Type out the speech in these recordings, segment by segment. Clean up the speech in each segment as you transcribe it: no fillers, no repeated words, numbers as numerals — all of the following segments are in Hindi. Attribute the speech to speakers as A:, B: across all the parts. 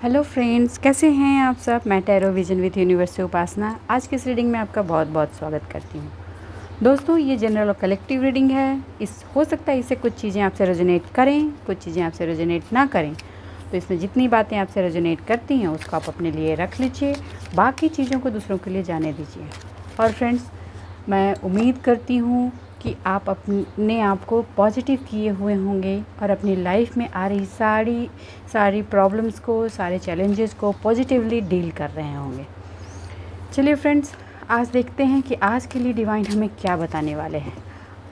A: हेलो फ्रेंड्स, कैसे हैं आप सब। मैं टैरो विजन विद यूनिवर्स से उपासना आज की इस रीडिंग में आपका बहुत बहुत स्वागत करती हूँ। दोस्तों, ये जनरल और कलेक्टिव रीडिंग है। हो सकता है इससे कुछ चीज़ें आपसे रेजोनेट करें, कुछ चीज़ें आपसे रेजोनेट ना करें। तो इसमें जितनी बातें आपसे रेजोनेट करती हैं उसको आप अपने लिए रख लीजिए, बाकी चीज़ों को दूसरों के लिए जाने दीजिए। और फ्रेंड्स, मैं उम्मीद करती हूँ कि आप अपने आप को पॉजिटिव किए हुए होंगे और अपनी लाइफ में आ रही सारी प्रॉब्लम्स को, सारे चैलेंजेस को पॉजिटिवली डील कर रहे होंगे। चलिए फ्रेंड्स, आज देखते हैं कि आज के लिए डिवाइन हमें क्या बताने वाले हैं।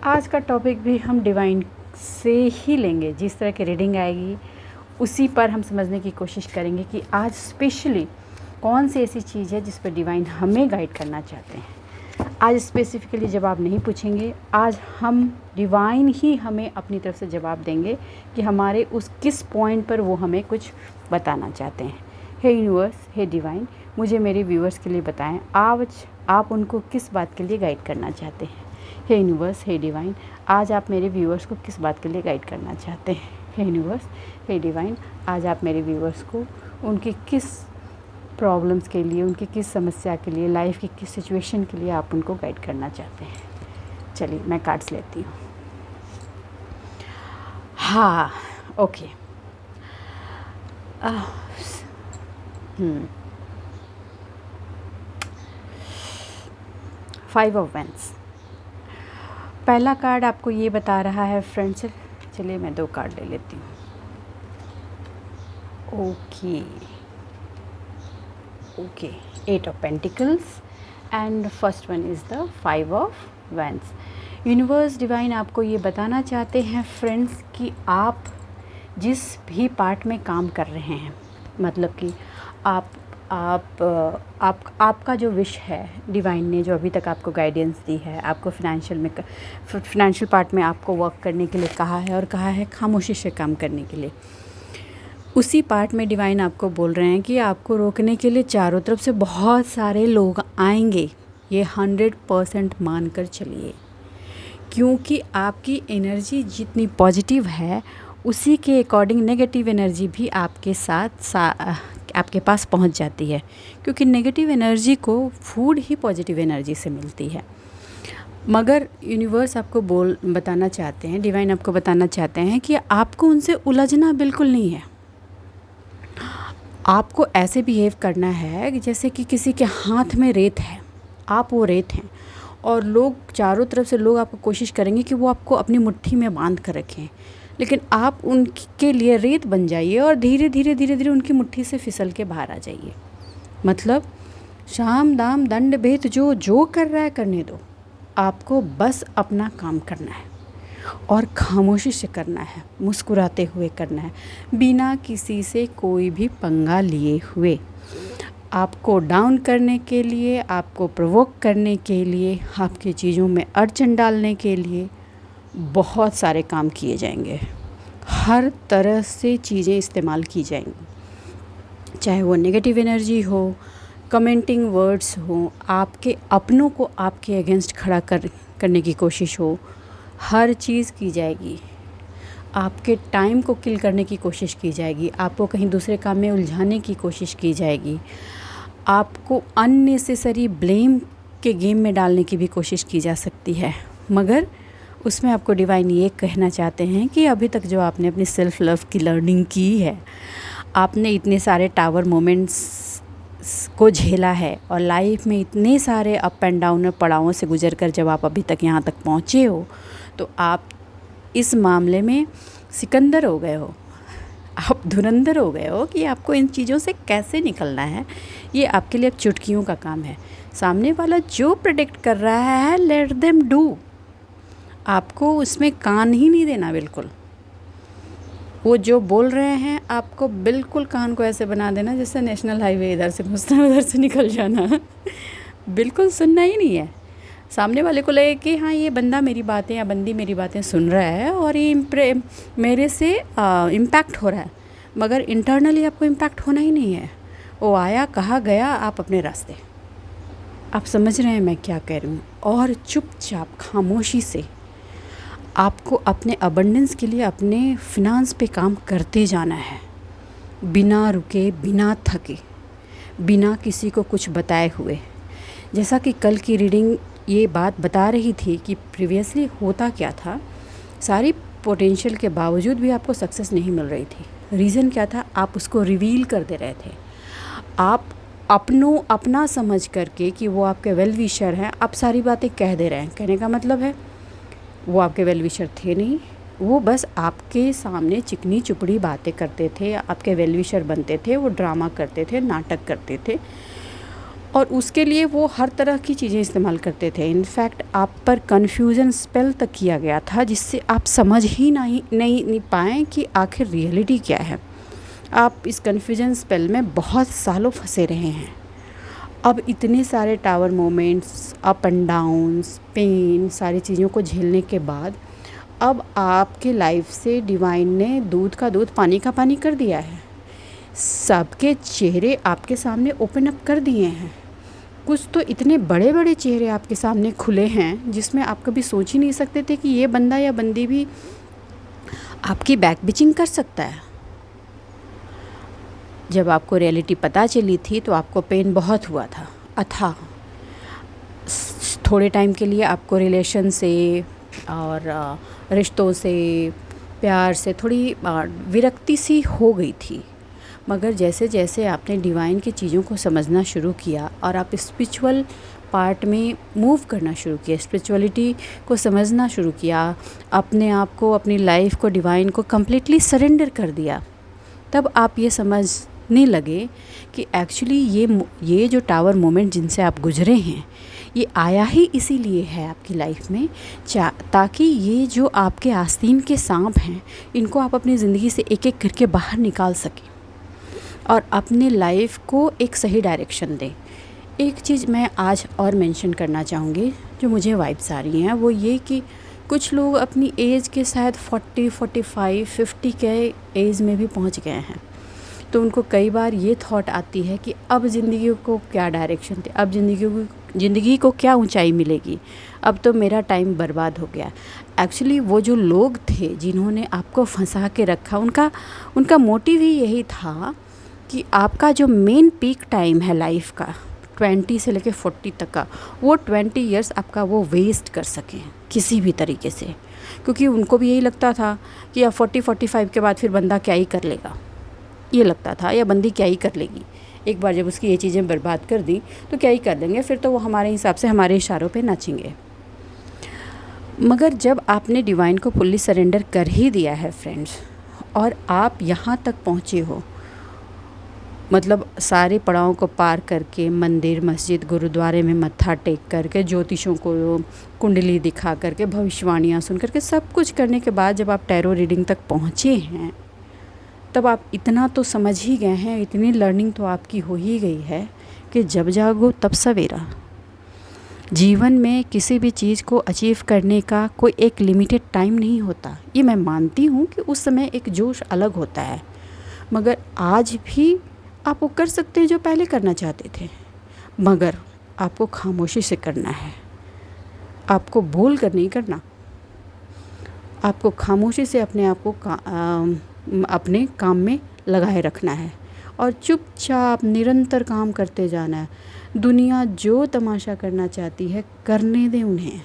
A: आज का टॉपिक भी हम डिवाइन से ही लेंगे। जिस तरह की रीडिंग आएगी उसी पर हम समझने की कोशिश करेंगे कि आज स्पेशली कौन सी ऐसी चीज़ है जिस पर डिवाइन हमें गाइड करना चाहते हैं। आज स्पेसिफिकली जवाब नहीं पूछेंगे, आज हम डिवाइन ही हमें अपनी तरफ से जवाब देंगे कि हमारे उस किस पॉइंट पर वो हमें कुछ बताना चाहते हैं। हे यूनिवर्स, हे डिवाइन, मुझे मेरे व्यूअर्स के लिए बताएं आज आप उनको किस बात के लिए गाइड करना चाहते हैं। हे यूनिवर्स, हे डिवाइन, आज आप मेरे व्यूअर्स को किस बात के लिए गाइड करना चाहते हैं। हे यूनिवर्स, हे डिवाइन, आज आप मेरे व्यूअर्स को उनकी किस प्रॉब्लम्स के लिए, उनकी किस समस्या के लिए, लाइफ की किस सिचुएशन के लिए आप उनको गाइड करना चाहते हैं। चलिए मैं कार्ड्स लेती हूँ। हाँ, ओके। 5 of wands. पहला कार्ड आपको ये बता रहा है फ्रेंड्स। चलिए मैं 2 कार्ड ले लेती हूँ। Okay, 8 of Pentacles and first one is the 5 of Wands। Universe divine आपको ये बताना चाहते हैं फ्रेंड्स कि आप जिस भी पार्ट में काम कर रहे हैं, मतलब कि आपका जो विश है, डिवाइन ने जो अभी तक आपको गाइडेंस दी है, आपको फिनेंशियल पार्ट में आपको वर्क करने के लिए कहा है और कहा है खामोशी से काम करने के लिए, उसी पार्ट में डिवाइन आपको बोल रहे हैं कि आपको रोकने के लिए चारों तरफ से बहुत सारे लोग आएंगे। ये 100% मान कर चलिए, क्योंकि आपकी एनर्जी जितनी पॉजिटिव है उसी के अकॉर्डिंग नेगेटिव एनर्जी भी आपके साथ आपके पास पहुंच जाती है, क्योंकि नेगेटिव एनर्जी को फूड ही पॉजिटिव एनर्जी से मिलती है। मगर यूनिवर्स आपको बताना चाहते हैं, डिवाइन आपको बताना चाहते हैं कि आपको उनसे उलझना बिल्कुल नहीं है। आपको ऐसे बिहेव करना है कि जैसे कि किसी के हाथ में रेत है, आप वो रेत हैं, और लोग चारों तरफ से लोग आपको कोशिश करेंगे कि वो आपको अपनी मुट्ठी में बांध कर रखें, लेकिन आप उनके लिए रेत बन जाइए और धीरे धीरे उनकी मुट्ठी से फिसल के बाहर आ जाइए। मतलब शाम दाम दंड भेद जो कर रहा है करने दो, आपको बस अपना काम करना है और खामोशी से करना है, मुस्कुराते हुए करना है, बिना किसी से कोई भी पंगा लिए हुए। आपको डाउन करने के लिए, आपको प्रोवोक करने के लिए, आपकी चीज़ों में अड़चन डालने के लिए बहुत सारे काम किए जाएंगे। हर तरह से चीज़ें इस्तेमाल की जाएंगी, चाहे वो नेगेटिव एनर्जी हो, कमेंटिंग वर्ड्स हो, आपके अपनों को आपके अगेंस्ट खड़ा करने की कोशिश हो, हर चीज़ की जाएगी। आपके टाइम को किल करने की कोशिश की जाएगी, आपको कहीं दूसरे काम में उलझाने की कोशिश की जाएगी, आपको अननेसेसरी ब्लेम के गेम में डालने की भी कोशिश की जा सकती है। मगर उसमें आपको डिवाइन ये कहना चाहते हैं कि अभी तक जो आपने अपनी सेल्फ लव की लर्निंग की है, आपने इतने सारे टावर मोमेंट्स को झेला है और लाइफ में इतने सारे अप एंड डाउन पड़ावों से गुजरकर जब आप अभी तक यहाँ तक पहुँचे हो, तो आप इस मामले में सिकंदर हो गए हो, आप धुरंधर हो गए हो कि आपको इन चीज़ों से कैसे निकलना है। ये आपके लिए अब चुटकियों का काम है। सामने वाला जो प्रेडिक्ट कर रहा है, लेट देम डू। आपको उसमें कान ही नहीं देना बिल्कुल। वो जो बोल रहे हैं आपको बिल्कुल कान को ऐसे बना देना जैसे नेशनल हाईवे, इधर से घुसना उधर से निकल जाना। बिल्कुल सुनना ही नहीं है। सामने वाले को लगे कि हाँ, ये बंदा मेरी बातें या बंदी मेरी बातें सुन रहा है और ये मेरे से इम्पैक्ट हो रहा है, मगर इंटरनली आपको इम्पैक्ट होना ही नहीं है। वो आया, कहा, गया, आप अपने रास्ते। आप समझ रहे हैं मैं क्या कह रही हूँ। और चुपचाप खामोशी से आपको अपने अबंडेंस के लिए, अपने फिनांस पे काम करते जाना है। बिना रुके, बिना थके, बिना किसी को कुछ बताए हुए। जैसा कि कल की रीडिंग ये बात बता रही थी कि प्रीवियसली होता क्या था, सारी पोटेंशियल के बावजूद भी आपको सक्सेस नहीं मिल रही थी। रीज़न क्या था? आप उसको रिवील कर दे रहे थे। आप अपना समझ करके कि वो आपके वेल विशर हैं, आप सारी बातें कह दे रहे हैं। कहने का मतलब है वो आपके वेल विशर थे नहीं, वो बस आपके सामने चिकनी चुपड़ी बातें करते थे, आपके वेल विशर बनते थे, वो ड्रामा करते थे, नाटक करते थे, और उसके लिए वो हर तरह की चीज़ें इस्तेमाल करते थे। इनफैक्ट आप पर कन्फ्यूज़न स्पेल तक किया गया था, जिससे आप समझ ही नहीं पाएँ कि आखिर रियलिटी क्या है। आप इस कन्फ्यूज़न स्पेल में बहुत सालों फंसे रहे हैं। अब इतने सारे टावर moments, up and downs, pain, सारी चीज़ों को झेलने के बाद अब आपके लाइफ से डिवाइन ने दूध का दूध, पानी का पानी कर दिया है। सबके चेहरे आपके सामने ओपन अप कर दिए हैं। कुछ तो इतने बड़े बड़े चेहरे आपके सामने खुले हैं जिसमें आप कभी सोच ही नहीं सकते थे कि ये बंदा या बंदी भी आपकी बैक बिचिंग कर सकता है। जब आपको रियलिटी पता चली थी तो आपको पेन बहुत हुआ था, अथाह। थोड़े टाइम के लिए आपको रिलेशन से और रिश्तों से, प्यार से थोड़ी विरक्ति सी हो गई थी। मगर जैसे जैसे आपने डिवाइन की चीज़ों को समझना शुरू किया और आप स्पिरिचुअल पार्ट में मूव करना शुरू किया, स्पिरिचुअलिटी को समझना शुरू किया, अपने आप को, अपनी लाइफ को डिवाइन को कम्प्लीटली सरेंडर कर दिया, तब आप ये समझने लगे कि एक्चुअली ये जो टावर मोमेंट जिनसे आप गुजरे हैं, ये आया ही इसीलिए है आपकी लाइफ में, ताकि ये जो आपके आस्तीन के सांप हैं, इनको आप अपनी ज़िंदगी से एक एक करके बाहर निकाल सकें और अपने लाइफ को एक सही डायरेक्शन दें। एक चीज़ मैं आज और मेंशन करना चाहूँगी जो मुझे वाइब्स आ रही हैं, वो ये कि कुछ लोग अपनी एज के शायद 40, 45, 50 के एज में भी पहुँच गए हैं। तो उनको कई बार ये थॉट आती है कि अब ज़िंदगी को क्या डायरेक्शन दे, अब ज़िंदगी को क्या ऊंचाई मिलेगी, अब तो मेरा टाइम बर्बाद हो गया। एक्चुअली वो जो लोग थे जिन्होंने आपको फंसा के रखा, उनका मोटिव ही यही था कि आपका जो मेन पीक टाइम है लाइफ का, 20 से लेकर 40 तक का, वो 20 इयर्स आपका वो वेस्ट कर सकें किसी भी तरीके से। क्योंकि उनको भी यही लगता था कि अब 40-45 के बाद फिर बंदा क्या ही कर लेगा, ये लगता था, या बंदी क्या ही कर लेगी। एक बार जब उसकी ये चीज़ें बर्बाद कर दी तो क्या ही कर लेंगे, फिर तो वो हमारे हिसाब से हमारे इशारों पे नाचेंगे। मगर जब आपने डिवाइन को फुल्ली सरेंडर कर ही दिया है फ्रेंड्स, और आप यहाँ तक पहुँचे हो, मतलब सारे पड़ावों को पार करके, मंदिर, मस्जिद, गुरुद्वारे में मत्था टेक करके, ज्योतिषों को कुंडली दिखा करके, भविष्यवाणियाँ सुन करके, सब कुछ करने के बाद जब आप टैरो रीडिंग तक पहुँचे हैं, तब आप इतना तो समझ ही गए हैं, इतनी लर्निंग तो आपकी हो ही गई है कि जब जागो तब सवेरा। जीवन में किसी भी चीज़ को अचीव करने का कोई एक लिमिटेड टाइम नहीं होता। ये मैं मानती हूँ कि उस समय एक जोश अलग होता है, मगर आज भी आप वो कर सकते हैं जो पहले करना चाहते थे, मगर आपको खामोशी से करना है। आपको बोल कर नहीं करना, आपको खामोशी से अपने आप को अपने काम में लगाए रखना है और चुपचाप निरंतर काम करते जाना है। दुनिया जो तमाशा करना चाहती है करने दें उन्हें,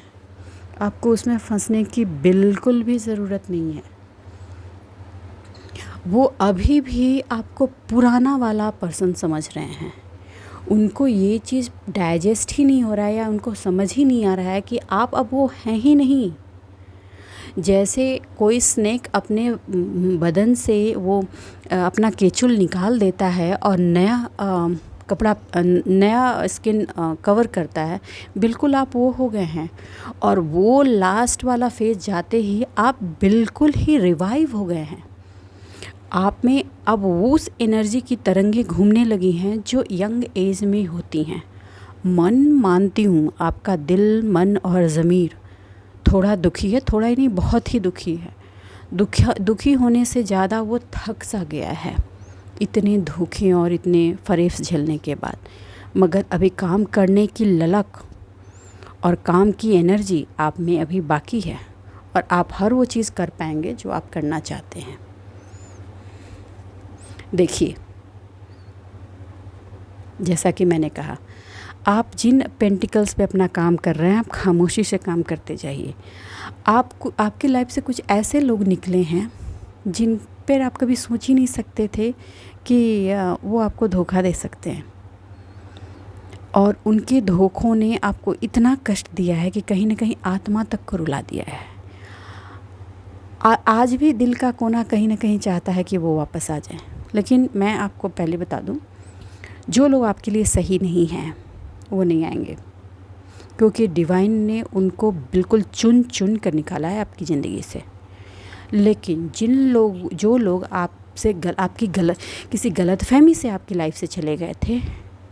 A: आपको उसमें फंसने की बिल्कुल भी ज़रूरत नहीं है। वो अभी भी आपको पुराना वाला पर्सन समझ रहे हैं, उनको ये चीज़ डाइजेस्ट ही नहीं हो रहा है, या उनको समझ ही नहीं आ रहा है कि आप अब वो हैं ही नहीं। जैसे कोई स्नेक अपने बदन से वो अपना केचुल निकाल देता है और नया कपड़ा, नया स्किन कवर करता है, बिल्कुल आप वो हो गए हैं। और वो लास्ट वाला फेज जाते ही आप बिल्कुल ही रिवाइव हो गए हैं। आप में अब उस एनर्जी की तरंगें घूमने लगी हैं जो यंग एज में होती हैं। मन मानती हूँ आपका दिल, मन और ज़मीर थोड़ा दुखी है, थोड़ा ही नहीं बहुत ही दुखी है। दुखी होने से ज़्यादा वो थक सा गया है इतने धोखे और इतने फरेब झेलने के बाद। मगर अभी काम करने की ललक और काम की एनर्जी आप में अभी बाकी है, और आप हर वो चीज़ कर पाएंगे जो आप करना चाहते हैं। देखिए, जैसा कि मैंने कहा, आप जिन पेंटिकल्स पे अपना काम कर रहे हैं, आप खामोशी से काम करते जाइए। आपको आपकी लाइफ से कुछ ऐसे लोग निकले हैं जिन पर आप कभी सोच ही नहीं सकते थे कि वो आपको धोखा दे सकते हैं, और उनके धोखों ने आपको इतना कष्ट दिया है कि कहीं ना कहीं आत्मा तक को रुला दिया है। आज भी दिल का कोना कहीं ना कहीं चाहता है कि वो वापस आ जाए, लेकिन मैं आपको पहले बता दूं, जो लोग आपके लिए सही नहीं हैं वो नहीं आएंगे, क्योंकि डिवाइन ने उनको बिल्कुल चुन चुन कर निकाला है आपकी ज़िंदगी से। लेकिन जो लोग आपसे आपकी किसी गलतफहमी से आपकी लाइफ से चले गए थे,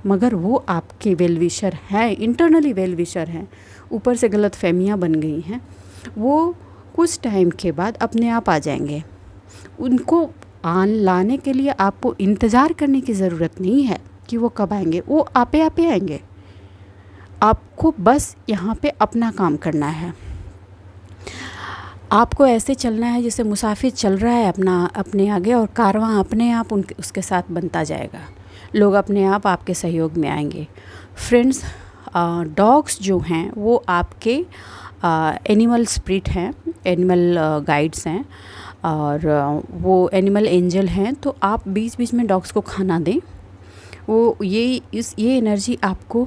A: मगर वो आपके वेल विशर हैं, इंटरनली वेल विशर हैं, ऊपर से गलतफहमियां बन गई हैं, वो कुछ टाइम के बाद अपने आप आ जाएंगे। उनको लाने के लिए आपको इंतज़ार करने की ज़रूरत नहीं है कि वो कब आएंगे, वो आपे आएंगे। आपको बस यहाँ पे अपना काम करना है। आपको ऐसे चलना है जैसे मुसाफिर चल रहा है अपने आगे, और कारवां अपने आप उसके साथ बनता जाएगा। लोग अपने आप आपके सहयोग में आएंगे। फ्रेंड्स, डॉग्स जो हैं वो आपके एनिमल स्पिरिट हैं, एनिमल गाइड्स हैं, और वो एनिमल एंजल हैं। तो आप बीच बीच में डॉग्स को खाना दें। वो ये एनर्जी आपको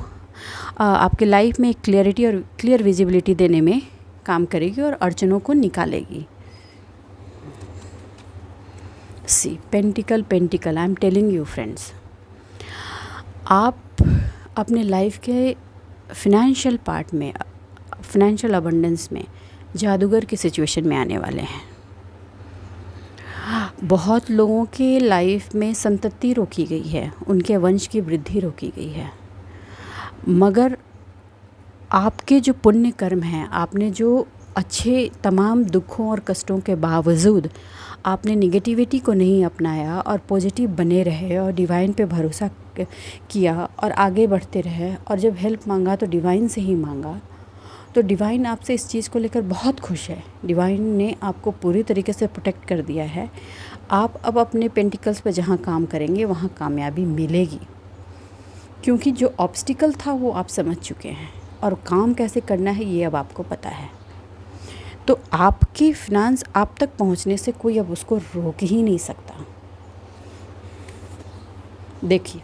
A: आपके लाइफ में क्लियरिटी और क्लियर विजिबिलिटी देने में काम करेगी और अड़चनों को निकालेगी। सी पेंटिकल, I am telling you friends, आप अपने लाइफ के फिनेंशियल पार्ट में, फिनेंशियल अबंडेंस में जादूगर की सिचुएशन में आने वाले हैं। बहुत लोगों के लाइफ में संतति रोकी गई है, उनके वंश की वृद्धि रोकी गई है, मगर आपके जो पुण्य कर्म हैं, आपने जो अच्छे तमाम दुखों और कष्टों के बावजूद आपने निगेटिविटी को नहीं अपनाया और पॉजिटिव बने रहे और डिवाइन पे भरोसा किया और आगे बढ़ते रहे, और जब हेल्प मांगा तो डिवाइन से ही मांगा, तो डिवाइन आपसे इस चीज़ को लेकर बहुत खुश है। डिवाइन ने आपको पूरी तरीके से प्रोटेक्ट कर दिया है। आप अब अपने पेंटिकल्स पे जहाँ काम करेंगे वहाँ कामयाबी मिलेगी, क्योंकि जो ऑब्स्टिकल था वो आप समझ चुके हैं, और काम कैसे करना है ये अब आपको पता है। तो आपकी फिनांस आप तक पहुंचने से कोई अब उसको रोक ही नहीं सकता। देखिए,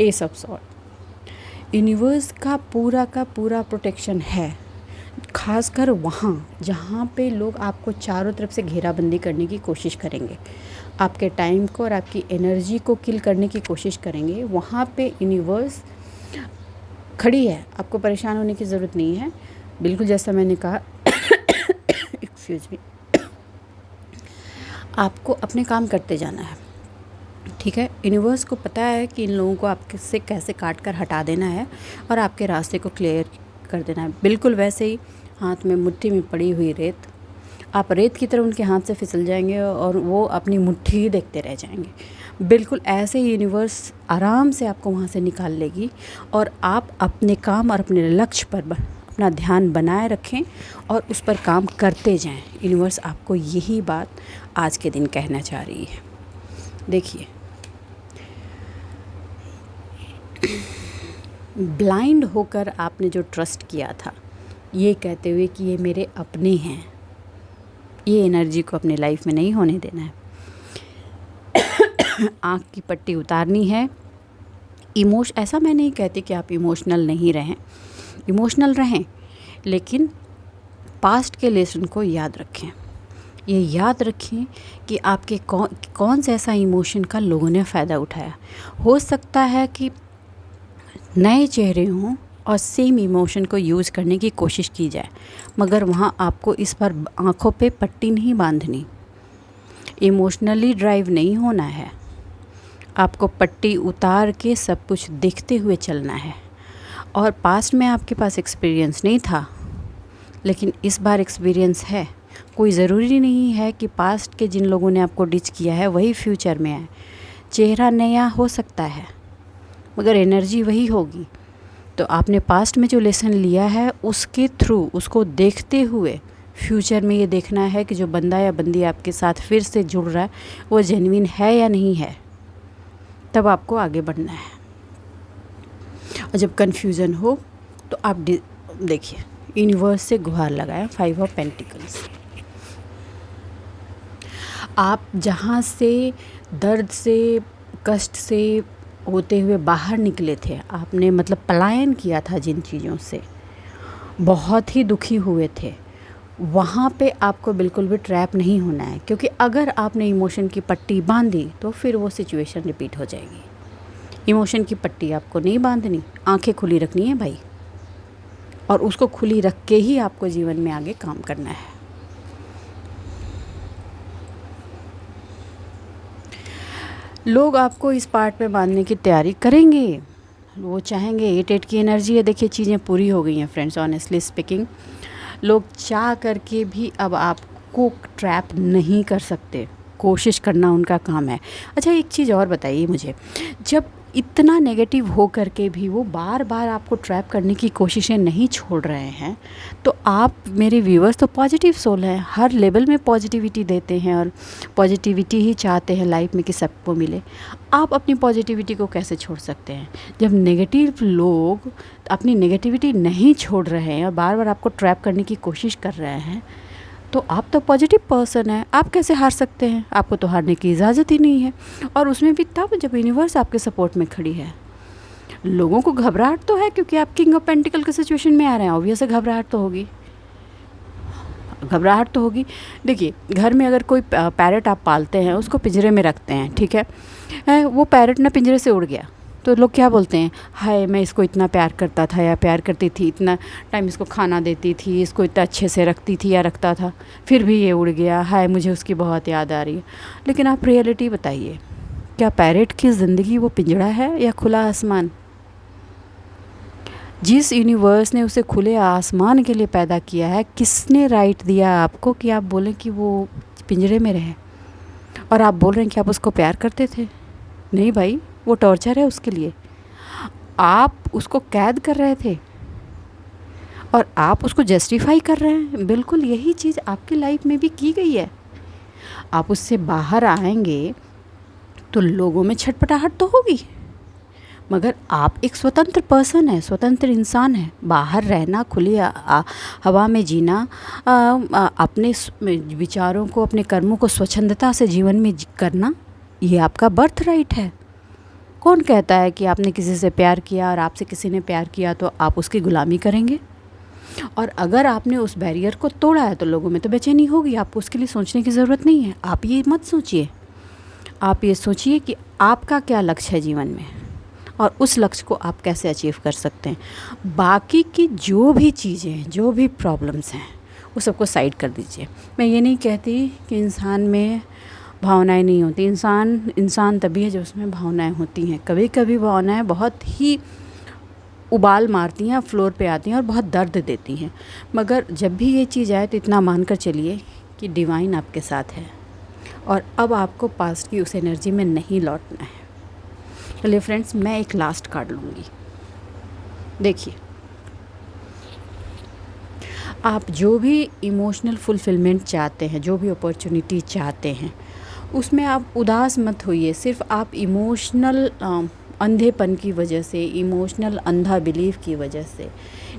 A: एस ऑफ सॉर्ड, यूनिवर्स का पूरा प्रोटेक्शन है, खासकर वहाँ जहाँ पे लोग आपको चारों तरफ से घेराबंदी करने की कोशिश करेंगे, आपके टाइम को और आपकी एनर्जी को किल करने की कोशिश करेंगे। वहाँ पे यूनिवर्स खड़ी है, आपको परेशान होने की ज़रूरत नहीं है। बिल्कुल जैसा मैंने कहा एक्सक्यूज़ मी, आपको अपने काम करते जाना है, ठीक है। यूनिवर्स को पता है कि इन लोगों को आपसे कैसे काट कर हटा देना है और आपके रास्ते को क्लियर कर देना है। बिल्कुल वैसे ही हाथ में मुट्ठी में पड़ी हुई रेत, आप रेत की तरह उनके हाथ से फिसल जाएंगे और वो अपनी मुट्ठी ही देखते रह जाएंगे। बिल्कुल ऐसे ही यूनिवर्स आराम से आपको वहाँ से निकाल लेगी, और आप अपने काम और अपने लक्ष्य पर अपना ध्यान बनाए रखें और उस पर काम करते जाएं। यूनिवर्स आपको यही बात आज के दिन कहना चाह रही है। देखिए, ब्लाइंड होकर आपने जो ट्रस्ट किया था, ये कहते हुए कि ये मेरे अपने हैं, ये एनर्जी को अपने लाइफ में नहीं होने देना है। आँख की पट्टी उतारनी है। ऐसा मैं नहीं कहती कि आप इमोशनल नहीं रहें, इमोशनल रहें, लेकिन पास्ट के लेसन को याद रखें। ये याद रखें कि आपके कौन सा ऐसा इमोशन का लोगों ने फ़ायदा उठाया। हो सकता है कि नए चेहरे हों और सेम इमोशन को यूज़ करने की कोशिश की जाए, मगर वहाँ आपको इस पर आँखों पे पट्टी नहीं बांधनी, इमोशनली ड्राइव नहीं होना है। आपको पट्टी उतार के सब कुछ देखते हुए चलना है। और पास्ट में आपके पास एक्सपीरियंस नहीं था, लेकिन इस बार एक्सपीरियंस है। कोई ज़रूरी नहीं है कि पास्ट के जिन लोगों ने आपको डिच किया है वही फ्यूचर में आए। चेहरा नया हो सकता है, मगर एनर्जी वही होगी। तो आपने पास्ट में जो लेसन लिया है उसके थ्रू, उसको देखते हुए फ्यूचर में ये देखना है कि जो बंदा या बंदी आपके साथ फिर से जुड़ रहा है वो जेन्युइन है या नहीं है, तब आपको आगे बढ़ना है। और जब कन्फ्यूज़न हो तो आप देखिए, यूनिवर्स से गुहार लगाएं, 5 ऑफ पेंटिकल्स। आप जहाँ से दर्द से, कष्ट से होते हुए बाहर निकले थे, आपने मतलब पलायन किया था जिन चीज़ों से, बहुत ही दुखी हुए थे, वहाँ पे आपको बिल्कुल भी ट्रैप नहीं होना है। क्योंकि अगर आपने इमोशन की पट्टी बांधी तो फिर वो सिचुएशन रिपीट हो जाएगी। इमोशन की पट्टी आपको नहीं बांधनी, आंखें खुली रखनी है भाई, और उसको खुली रख के ही आपको जीवन में आगे काम करना है। लोग आपको इस पार्ट में बांधने की तैयारी करेंगे, वो चाहेंगे। 8 की एनर्जी है, देखिए चीज़ें पूरी हो गई हैं फ्रेंड्स। ऑनेस्टली स्पीकिंग, लोग चाह करके भी अब आपको ट्रैप नहीं कर सकते, कोशिश करना उनका काम है। अच्छा, एक चीज़ और बताइए मुझे, जब इतना नेगेटिव हो करके भी वो बार बार आपको ट्रैप करने की कोशिशें नहीं छोड़ रहे हैं, तो आप मेरे व्यूअर्स तो पॉजिटिव सोल हैं, हर लेवल में पॉजिटिविटी देते हैं और पॉजिटिविटी ही चाहते हैं लाइफ में कि सबको मिले। आप अपनी पॉजिटिविटी को कैसे छोड़ सकते हैं जब नेगेटिव लोग अपनी नेगेटिविटी नहीं छोड़ रहे हैं और बार बार आपको ट्रैप करने की कोशिश कर रहे हैं? तो आप तो पॉजिटिव पर्सन हैं, आप कैसे हार सकते हैं? आपको तो हारने की इजाज़त ही नहीं है, और उसमें भी तब जब यूनिवर्स आपके सपोर्ट में खड़ी है। लोगों को घबराहट तो है क्योंकि आप किंग ऑफ पेंटिकल के सिचुएशन में आ रहे हैं, ऑब्वियस है घबराहट तो होगी, घबराहट तो होगी। देखिए, घर में अगर कोई पैरट आप पालते हैं, उसको पिंजरे में रखते हैं, ठीक है, वो पैरट ना पिंजरे से उड़ गया तो लोग क्या बोलते हैं, हाय मैं इसको इतना प्यार करता था या प्यार करती थी, इतना टाइम इसको खाना देती थी, इसको इतना अच्छे से रखती थी या रखता था, फिर भी ये उड़ गया, हाय मुझे उसकी बहुत याद आ रही है। लेकिन आप रियलिटी बताइए, क्या पैरट की ज़िंदगी वो पिंजड़ा है या खुला आसमान? जिस यूनिवर्स ने उसे खुले आसमान के लिए पैदा किया है, किसने राइट दिया आपको कि आप बोलें कि वो पिंजरे में रहे? और आप बोल रहे हैं कि आप उसको प्यार करते थे? नहीं भाई, वो टॉर्चर है उसके लिए। आप उसको कैद कर रहे थे और आप उसको जस्टिफाई कर रहे हैं। बिल्कुल यही चीज़ आपकी लाइफ में भी की गई है। आप उससे बाहर आएंगे तो लोगों में छटपटाहट तो होगी, मगर आप एक स्वतंत्र पर्सन है, स्वतंत्र इंसान है। बाहर रहना, खुली हवा में जीना, अपने विचारों को, अपने कर्मों को स्वच्छंदता से जीवन में करना, ये आपका बर्थ राइट है। कौन कहता है कि आपने किसी से प्यार किया और आपसे किसी ने प्यार किया तो आप उसकी गुलामी करेंगे? और अगर आपने उस बैरियर को तोड़ा है तो लोगों में तो बेचैनी होगी, आपको उसके लिए सोचने की ज़रूरत नहीं है। आप ये मत सोचिए, आप ये सोचिए कि आपका क्या लक्ष्य है जीवन में और उस लक्ष्य को आप कैसे अचीव कर सकते हैं। बाकी की जो भी चीज़ें हैं, जो भी प्रॉब्लम्स हैं, वो सबको साइड कर दीजिए। मैं ये नहीं कहती कि इंसान में भावनाएं नहीं होती। इंसान तभी है जब उसमें भावनाएं होती हैं। कभी कभी भावनाएं बहुत ही उबाल मारती हैं, फ्लोर पे आती हैं और बहुत दर्द देती हैं, मगर जब भी ये चीज़ आए तो इतना मान कर चलिए कि डिवाइन आपके साथ है और अब आपको पास्ट की उस एनर्जी में नहीं लौटना है। चलिए फ्रेंड्स, मैं एक लास्ट कार्ड लूँगी। देखिए, आप जो भी इमोशनल फुलफिलमेंट चाहते हैं, जो भी अपॉर्चुनिटी चाहते हैं, उसमें आप उदास मत होइए। सिर्फ आप इमोशनल अंधेपन की वजह से, इमोशनल अंधा बिलीफ की वजह से,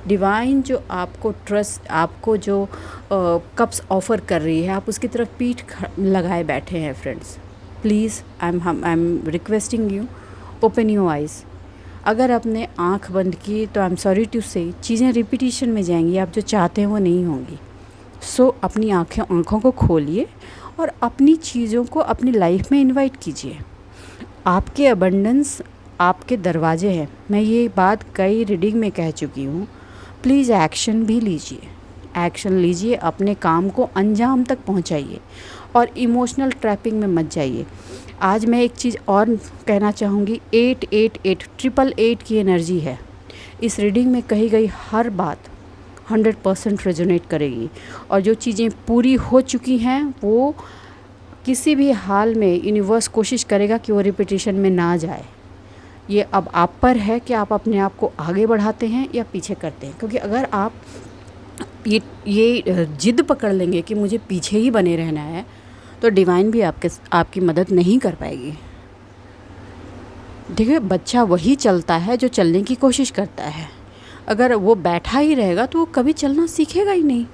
A: डिवाइन जो आपको ट्रस्ट, आपको जो कप्स ऑफ़र कर रही है, आप उसकी तरफ पीठ लगाए बैठे हैं। Friends please, I am requesting you, open your eyes. अगर आपने आँख बंद की तो आई एम सॉरी टू से, चीज़ें रिपीटिशन में जाएंगी, आप जो चाहते हैं वो नहीं होंगी। सो अपनी आँखों को खोलिए और अपनी चीज़ों को अपनी लाइफ में इनवाइट कीजिए। आपके अबंडेंस आपके दरवाजे हैं। मैं ये बात कई रीडिंग में कह चुकी हूँ। प्लीज़ एक्शन भी लीजिए, एक्शन लीजिए, अपने काम को अंजाम तक पहुँचाइए और इमोशनल ट्रैपिंग में मत जाइए। आज मैं एक चीज़ और कहना चाहूँगी, 888 की एनर्जी है। इस रीडिंग में कही गई हर बात 100% रेजोनेट करेगी और जो चीज़ें पूरी हो चुकी हैं वो किसी भी हाल में यूनिवर्स कोशिश करेगा कि वो रिपीटिशन में ना जाए। ये अब आप पर है कि आप अपने आप को आगे बढ़ाते हैं या पीछे करते हैं, क्योंकि अगर आप ये जिद पकड़ लेंगे कि मुझे पीछे ही बने रहना है, तो डिवाइन भी आपकी मदद नहीं कर पाएगी। देखिए, बच्चा वही चलता है जो चलने की कोशिश करता है। अगर वो बैठा ही रहेगा तो वो कभी चलना सीखेगा ही नहीं,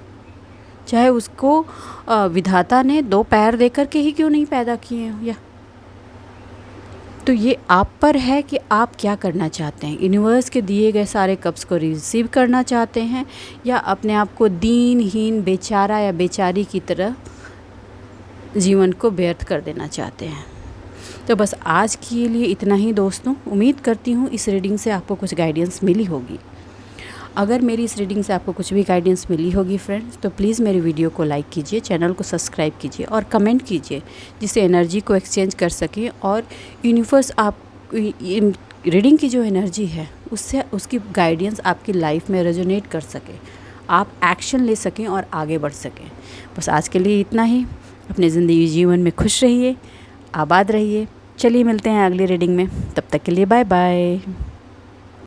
A: चाहे उसको विधाता ने 2 पैर दे कर के ही क्यों नहीं पैदा किए हो। या तो ये आप पर है कि आप क्या करना चाहते हैं। यूनिवर्स के दिए गए सारे कप्स को रिसीव करना चाहते हैं, या अपने आप को दीनहीन, बेचारा या बेचारी की तरह जीवन को व्यर्थ कर देना चाहते हैं। तो बस आज के लिए इतना ही दोस्तों। उम्मीद करती हूँ इस रीडिंग से आपको कुछ गाइडेंस मिली होगी। अगर मेरी इस रीडिंग से आपको कुछ भी गाइडेंस मिली होगी फ्रेंड्स, तो प्लीज़ मेरी वीडियो को लाइक कीजिए, चैनल को सब्सक्राइब कीजिए और कमेंट कीजिए, जिससे एनर्जी को एक्सचेंज कर सकें और यूनिवर्स आप रीडिंग की जो एनर्जी है उससे उसकी गाइडेंस आपकी लाइफ में रेजोनेट कर सके, आप एक्शन ले सकें और आगे बढ़ सकें। बस आज के लिए इतना ही। अपने ज़िंदगी जीवन में खुश रहिए, आबाद रहिए। चलिए मिलते हैं अगली रीडिंग में, तब तक के लिए बाय बाय।